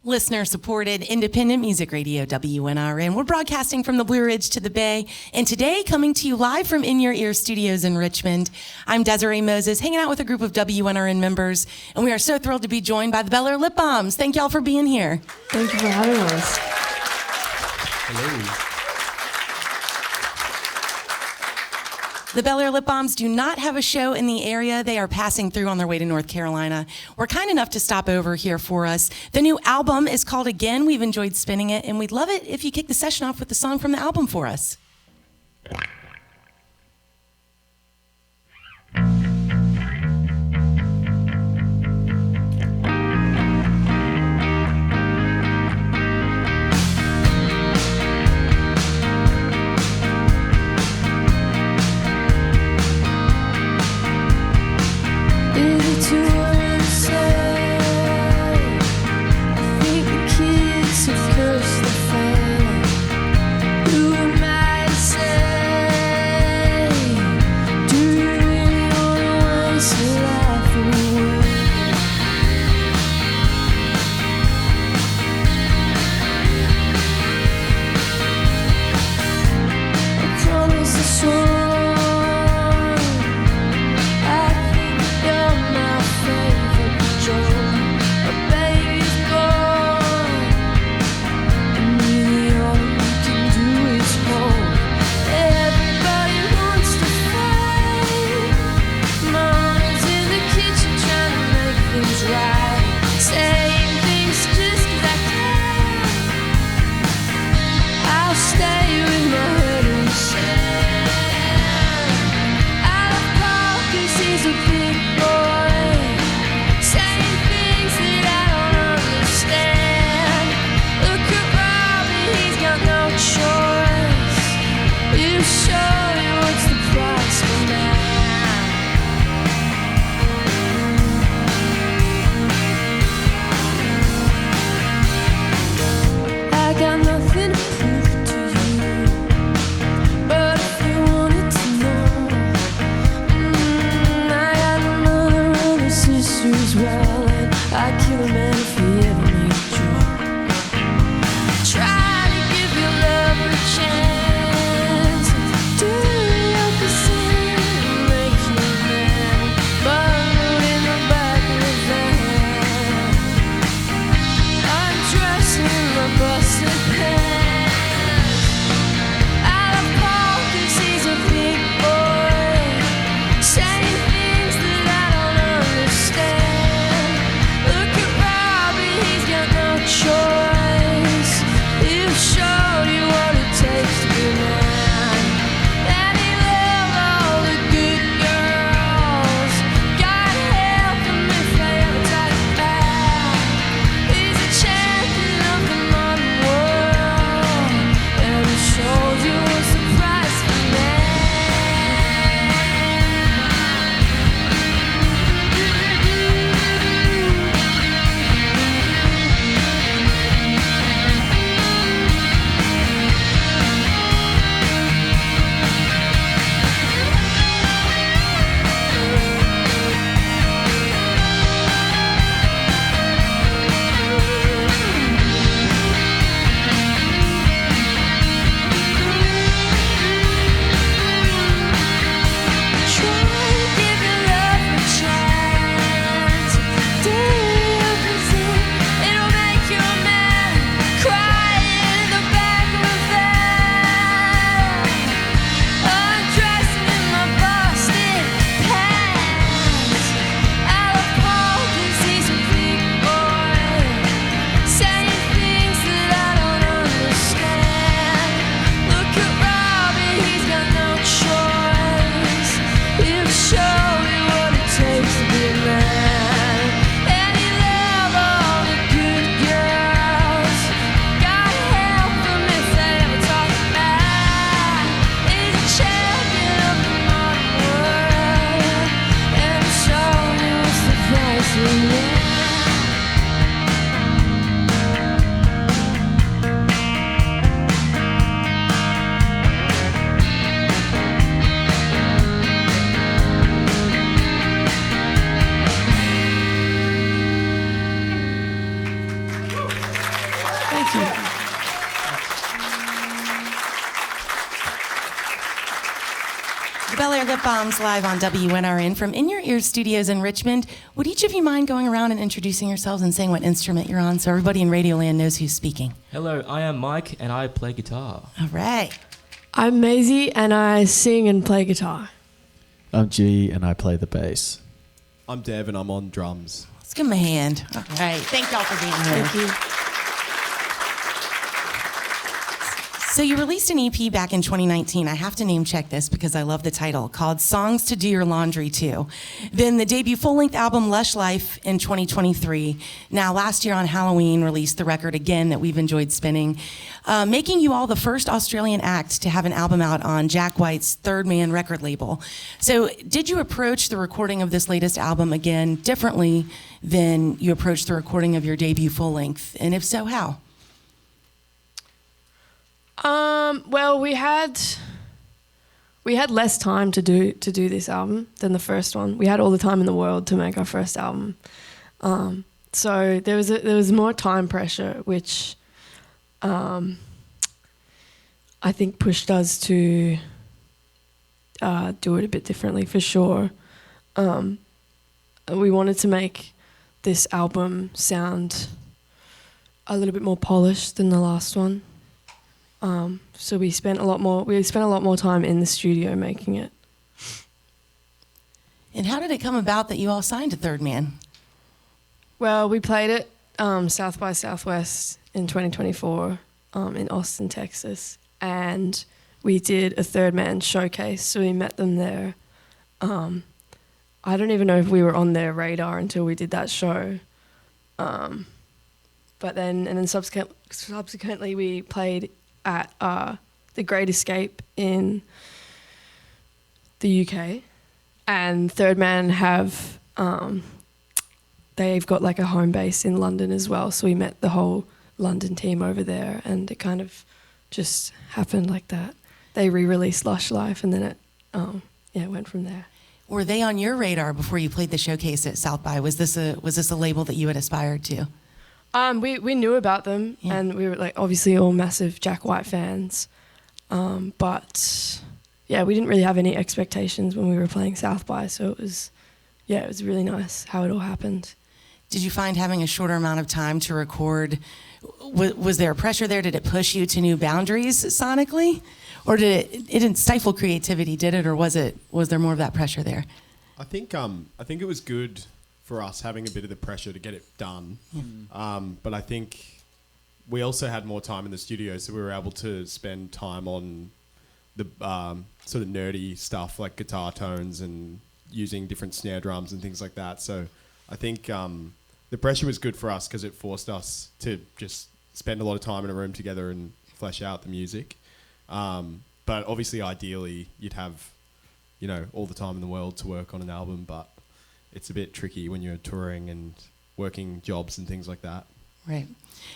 Listener-supported independent music radio, WNRN. We're broadcasting from the Blue Ridge to the Bay, and today coming to you live from In Your Ear Studios in Richmond. I'm Desiré Moses, hanging out with a group of WNRN members, and we are so thrilled to be joined by the Belair Lip Bombs. Thank y'all for being here. Thank you for having us. Hello. The Belair Lip Bombs do not have a show in the area. They are passing through on their way to North Carolina. We're kind enough to stop over here for us. The new album is called Again. We've enjoyed spinning it, and we'd love it if you kick the session off with the song from the album for us. you. The Belair Lip Bombs live on WNRN from In Your Ear Studios in Richmond. Would each of you mind going around and introducing yourselves and saying what instrument you're on so everybody in Radioland knows who's speaking? Hello, I am Mike and I play guitar. All right. I'm Maisie and I sing and play guitar. I'm G and I play the bass. I'm Dev and I'm on drums. Let's give them a hand. All right. Thank y'all for being here. Thank you. So you released an EP back in 2019. I have to name check this because I love the title, called Songs to Do Your Laundry To. Then the debut full-length album Lush Life in 2023. Now last year on Halloween released the record again that we've enjoyed spinning, making you all the first Australian act to have an album out on Jack White's Third Man record label. So did you approach the recording of this latest album again differently than you approached the recording of your debut full-length? And if so, how? Well, we had less time to do this album than the first one. We had all the time in the world to make our first album, so there was more time pressure, which I think pushed us to do it a bit differently for sure. We wanted to make this album sound a little bit more polished than the last one. So we spent a lot more time in the studio making it. And how did it come about that you all signed to Third Man? Well, we played it South by Southwest in 2024 in Austin, Texas, and we did a Third Man showcase. So we met them there. I don't even know if we were on their radar until we did that show. But then subsequently we played at The Great Escape in the UK, and Third Man they've got like a home base in London as well, so we met the whole London team over there, and it kind of just happened like that. They re-released Lush Life, and then it went from there. Were they on your radar before you played the showcase at South by? Was this a label that you had aspired to? We knew about them, and we were like obviously all massive Jack White fans, but yeah, we didn't really have any expectations when we were playing South by, so it was really nice how it all happened. Did you find having a shorter amount of time to record, was there pressure there? Did it push you to new boundaries sonically, or did it didn't stifle creativity? Did it, or was there more of that pressure there? I think it was good for us having a bit of the pressure to get it done. But I think we also had more time in the studio, so we were able to spend time on the sort of nerdy stuff like guitar tones and using different snare drums and things like that. So I think the pressure was good for us because it forced us to just spend a lot of time in a room together and flesh out the music. But obviously, ideally, you'd have, all the time in the world to work on an album, but it's a bit tricky when you're touring and working jobs and things like that. Right.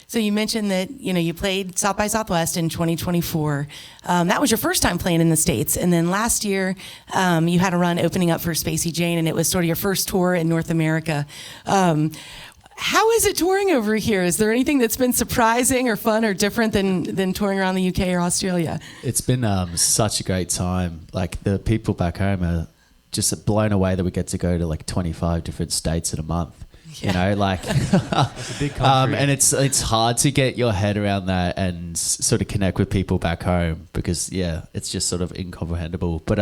So you mentioned that, you played South by Southwest in 2024. That was your first time playing in the States. And then last year, you had a run opening up for Spacey Jane, and it was sort of your first tour in North America. How is it touring over here? Is there anything that's been surprising or fun or different than touring around the UK or Australia? It's been such a great time. Like, the people back home are just blown away that we get to go to like 25 different states in a month. Yeah. It's a big country. And it's hard to get your head around that and sort of connect with people back home because it's just sort of incomprehensible. But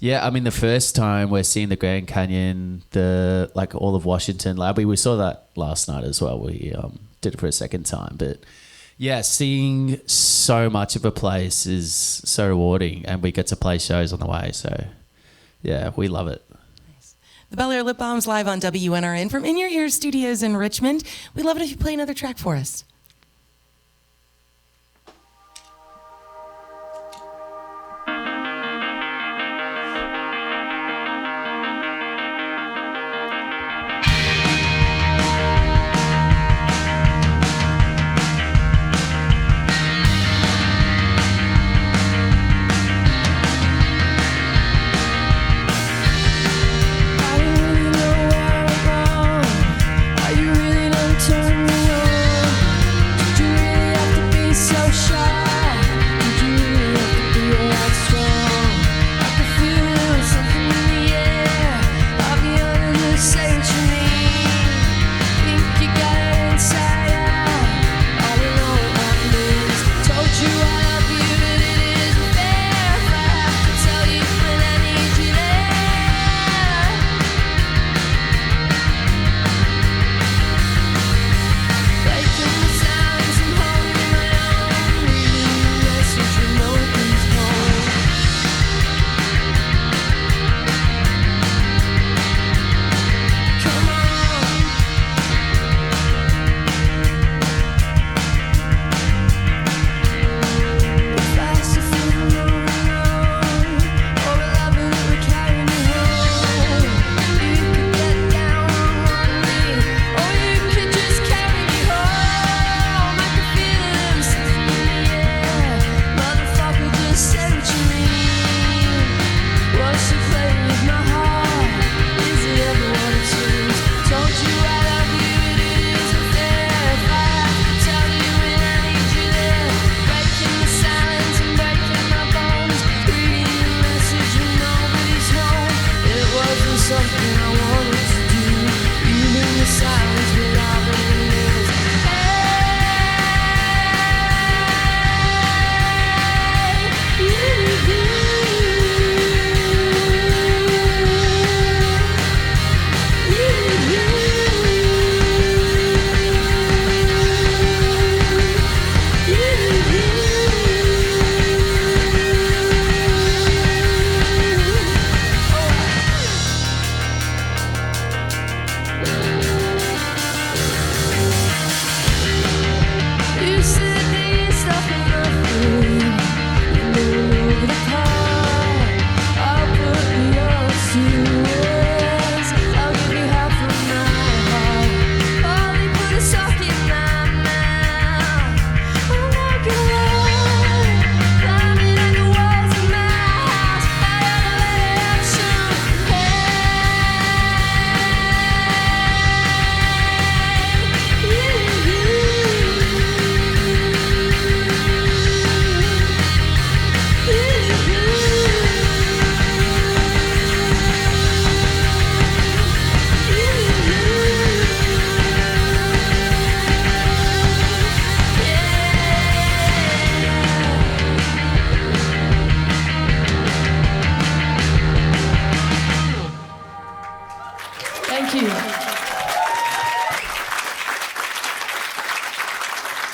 the first time we're seeing the Grand Canyon, all of Washington, we saw that last night as well. We did it for a second time, but seeing so much of a place is so rewarding, and we get to play shows on the way. So we love it. The Belair Lip Bombs live on WNRN from In Your Ear Studios in Richmond. We'd love it if you play another track for us. Are you really done turned me on?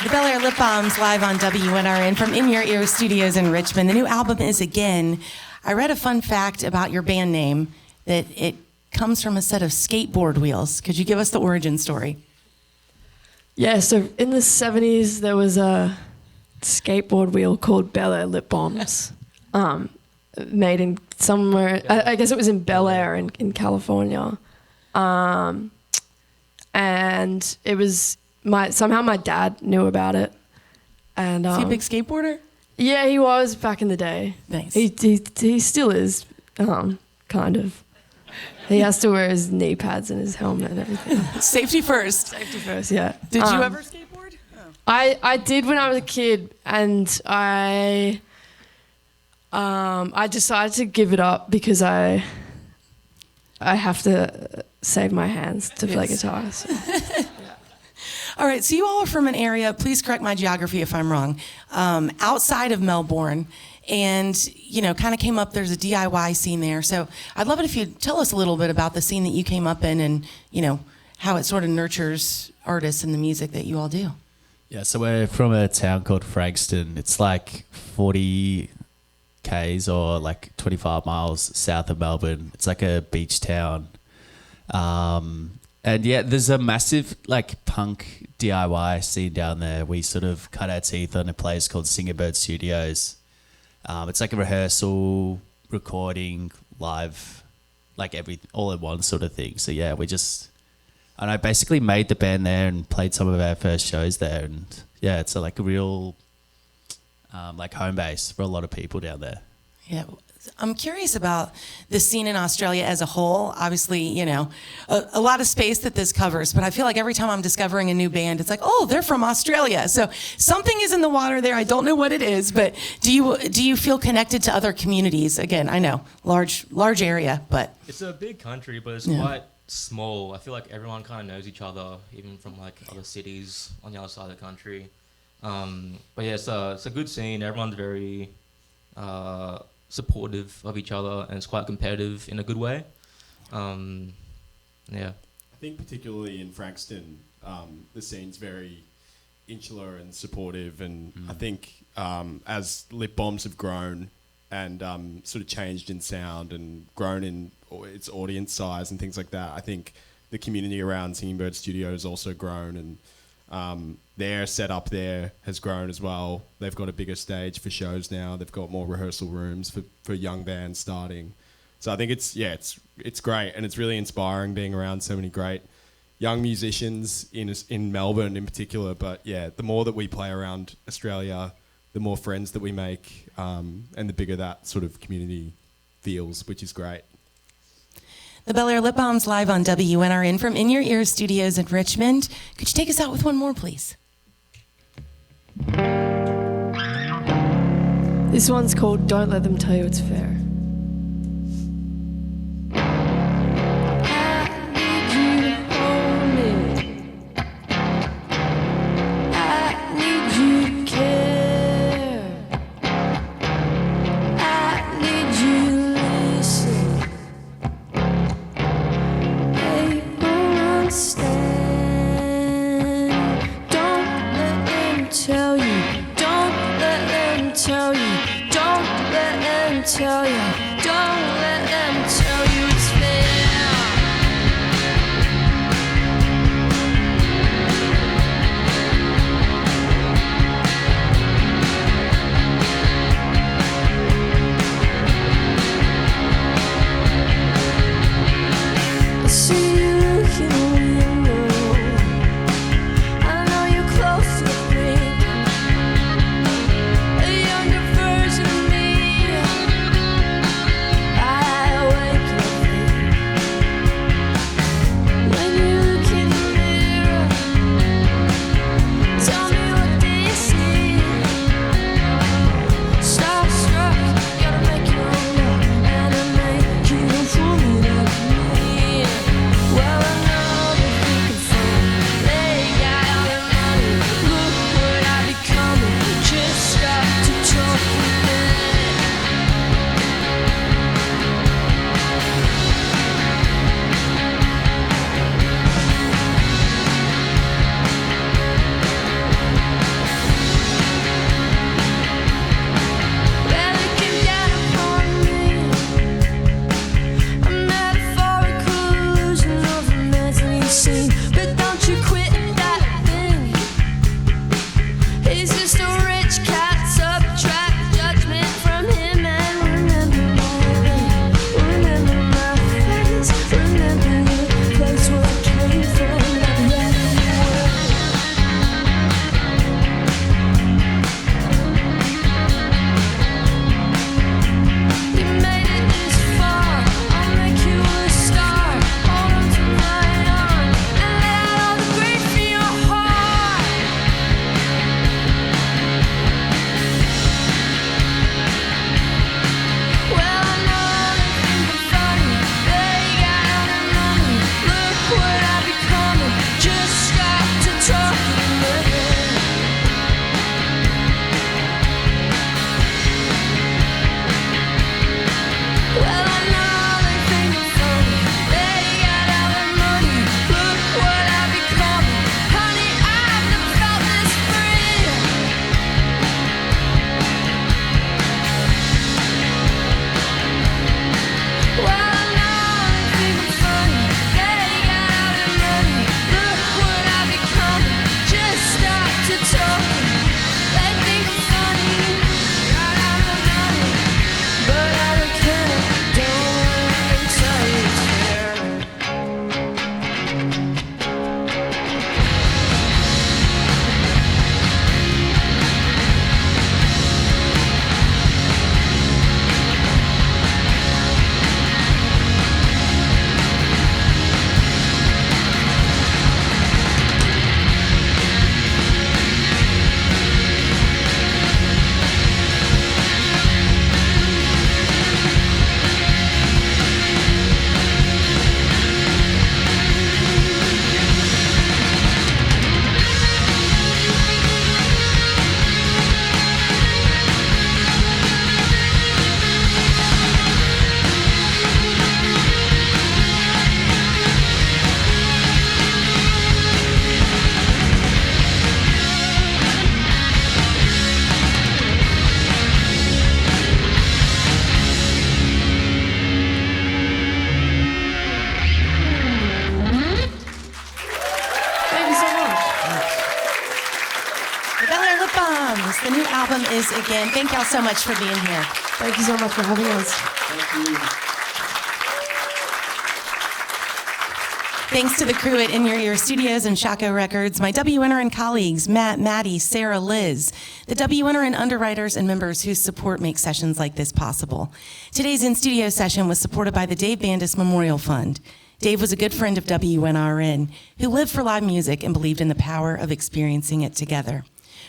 The Belair Lip Bombs live on WNRN from In Your Ear Studios in Richmond. The new album is Again. I read a fun fact about your band name, that it comes from a set of skateboard wheels. Could you give us the origin story? Yeah, so in the 70s, there was a skateboard wheel called Belair Lip Bombs, made in somewhere, I guess it was in Bel Air in California. And it was, somehow my dad knew about it. And Is he a big skateboarder? yeah, he was back in the day. Nice. He still is, kind of. He has to wear his knee pads and his helmet and everything. Safety first. Safety first, yeah. Did you ever skateboard? I did when I was a kid, and I decided to give it up because I have to save my hands to play guitar. So. All right, so you all are from an area, please correct my geography if I'm wrong, outside of Melbourne, and, kind of came up, there's a DIY scene there. So I'd love it if you'd tell us a little bit about the scene that you came up in and, how it sort of nurtures artists and the music that you all do. Yeah, so we're from a town called Frankston. It's like 40 Ks or like 25 miles south of Melbourne. It's like a beach town. And yeah, there's a massive like punk DIY scene down there. We sort of cut our teeth on a place called Singerbird Studios. It's like a rehearsal, recording, live, like all in one sort of thing. So yeah, I basically made the band there and played some of our first shows there. And yeah, it's like a real like home base for a lot of people down there. Yeah, I'm curious about the scene in Australia as a whole. Obviously, a lot of space that this covers, but I feel like every time I'm discovering a new band, it's like, oh, they're from Australia. So something is in the water there. I don't know what it is, but do you feel connected to other communities? Again, I know, large area, but... It's a big country, but it's quite small. I feel like everyone kind of knows each other, even from like other cities on the other side of the country. But yeah, it's a good scene. Everyone's very... supportive of each other, and it's quite competitive in a good way. Yeah. I think particularly in Frankston, the scene's very insular and supportive, and I think as Lip Bombs have grown and sort of changed in sound and grown in its audience size and things like that, I think the community around Singing Bird Studio has also grown, and their setup there has grown as well. They've got a bigger stage for shows now. They've got more rehearsal rooms for young bands starting. So I think it's great, and it's really inspiring being around so many great young musicians in Melbourne in particular. But yeah, the more that we play around Australia, the more friends that we make, and the bigger that sort of community feels, which is great. The Belair Lip Bombs live on WNRN from In Your Ear Studios in Richmond. Could you take us out with one more, please? This one's called Don't Let Them Tell You It's Fair. Tell you, don't let them tell you it's fair. I see you looking on the window. I know you're close to the brink. A younger version of me. The Belair Lip Bombs. The new album is Again. Thank y'all so much for being here. Thank you so much for having us. Thanks to the crew at In Your Ear Studios and Shaco Records, my WNRN colleagues, Matt, Maddie, Sarah, Liz, the WNRN underwriters and members whose support makes sessions like this possible. Today's in-studio session was supported by the Dave Bandas Memorial Fund. Dave was a good friend of WNRN who lived for live music and believed in the power of experiencing it together.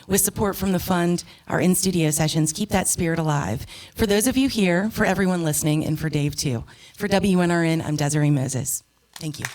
With support from the fund, our in-studio sessions keep that spirit alive. For those of you here, for everyone listening, and for Dave too. For WNRN, I'm Desiré Moses. Thank you.